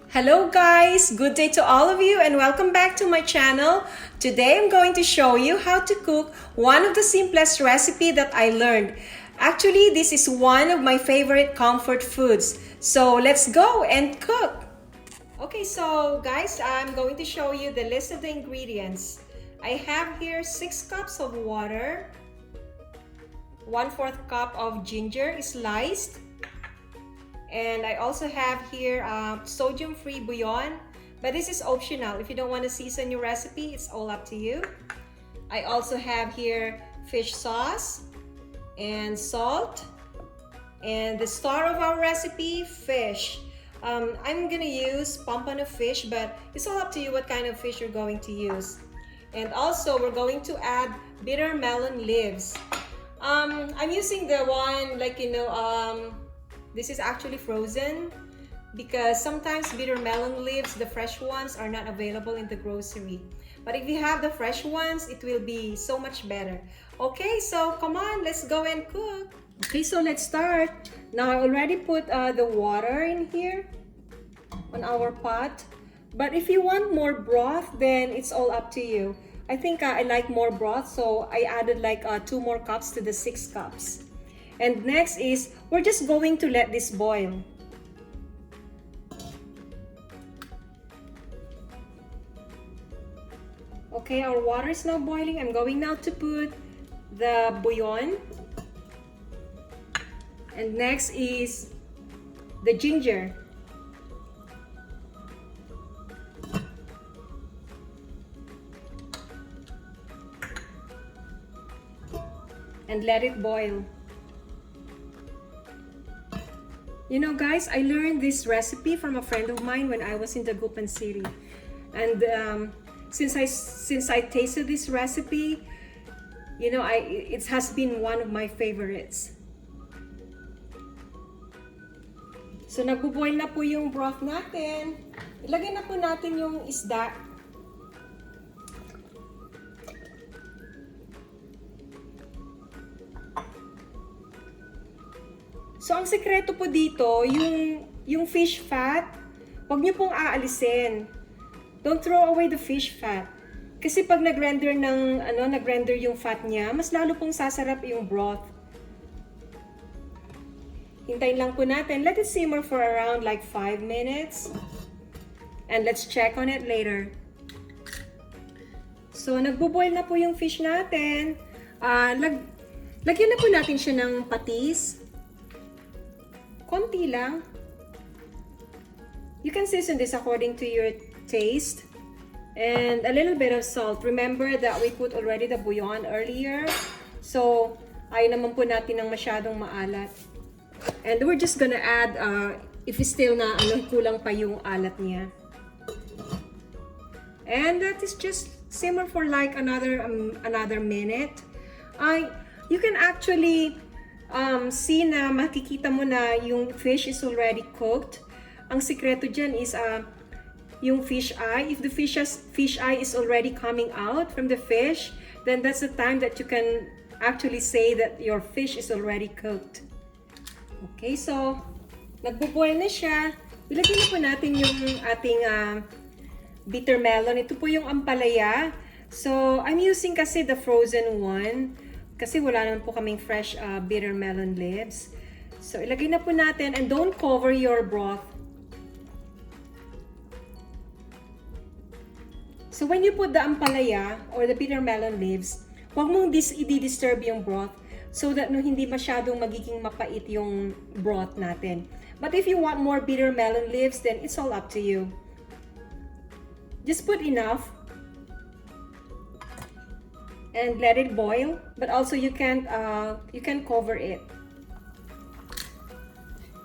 Hello guys! Good day to all of you and welcome back to my channel. Today I'm going to show you how to cook one of the simplest recipe that I learned. Actually, this is one of my favorite comfort foods. So let's go and cook! Okay, so guys, I'm going to show you the list of the ingredients. I have here 6 cups of water, 1/4 cup of ginger sliced, and I also have here sodium-free bouillon, but this is optional. If you don't want to season your recipe, it's all up to you. I also have here fish sauce and salt, and the star of our recipe, fish. I'm gonna use pompano fish, but it's all up to you what kind of fish you're going to use. And also, we're going to add bittermelon leaves. I'm using the one this is actually frozen because sometimes bittermelon leaves, the fresh ones, are not available in the grocery. But if you have the fresh ones, it will be so much better. Okay, so come on, let's go and cook. Okay, so let's start. Now I already put the water in here on our pot. But if you want more broth, then it's all up to you. I think I like more broth, so I added like 2 more cups to the 6 cups. And next is, we're just going to let this boil. Okay, our water is now boiling. I'm going now to put the bouillon. And next is the ginger. And let it boil. You know guys, I learned this recipe from a friend of mine when I was in Dagupan City. And since I tasted this recipe, you know, it has been one of my favorites. So nagbo-boil na po yung broth natin. Ilagay na po natin yung isda. So, ang sekreto po dito, yung fish fat, huwag niyo pong aalisin. Don't throw away the fish fat. Kasi pag nag-render yung fat niya, mas lalo pong sasarap yung broth. Hintayin lang po natin. Let it simmer for around like 5 minutes. And let's check on it later. So, nagbo-boil na po yung fish natin. Lagyan na po natin siya ng patis. Konti lang. You can season this according to your taste. And a little bit of salt. Remember that we put already the bouillon earlier. So, ayaw naman po natin ng masyadong maalat. And we're just gonna add, if it's still na kulang pa yung alat niya. And that is just simmer for like another minute. You can actually see na makikita mo na yung fish is already cooked. Ang sikreto dyan is yung fish eye. If the fish eye is already coming out from the fish, then that's the time that you can actually say that your fish is already cooked. Okay, so nagbo-boil na siya. Ilagay na po natin yung ating bittermelon. Ito po yung ampalaya. So, I'm using kasi the frozen one. Kasi wala naman po kaming fresh bittermelon leaves. So, ilagay na po natin and don't cover your broth. So, when you put the ampalaya or the bittermelon leaves, huwag mong i-disturb yung broth so that hindi masyadong magiging mapait yung broth natin. But if you want more bittermelon leaves, then it's all up to you. Just put enough. And let it boil, but also you can cover it.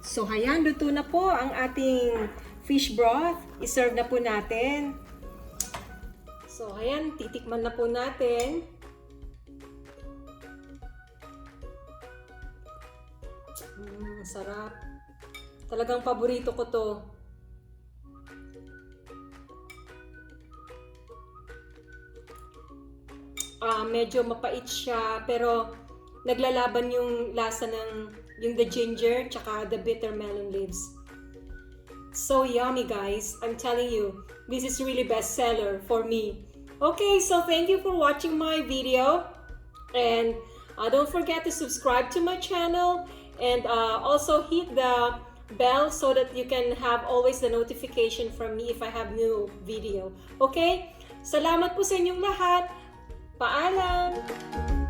So, ayan, luto na po ang ating fish broth. I-serve na po natin. So, ayan, titikman na po natin. Sarap. Talagang paborito ko to. Medyo mapait siya, pero naglalaban yung lasa ng the ginger tsaka the bittermelon leaves. So yummy, guys. I'm telling you, this is really bestseller for me. Okay, so thank you for watching my video. And don't forget to subscribe to my channel and also hit the bell so that you can have always the notification from me if I have new video. Okay? Salamat po sa inyong lahat. Paalam!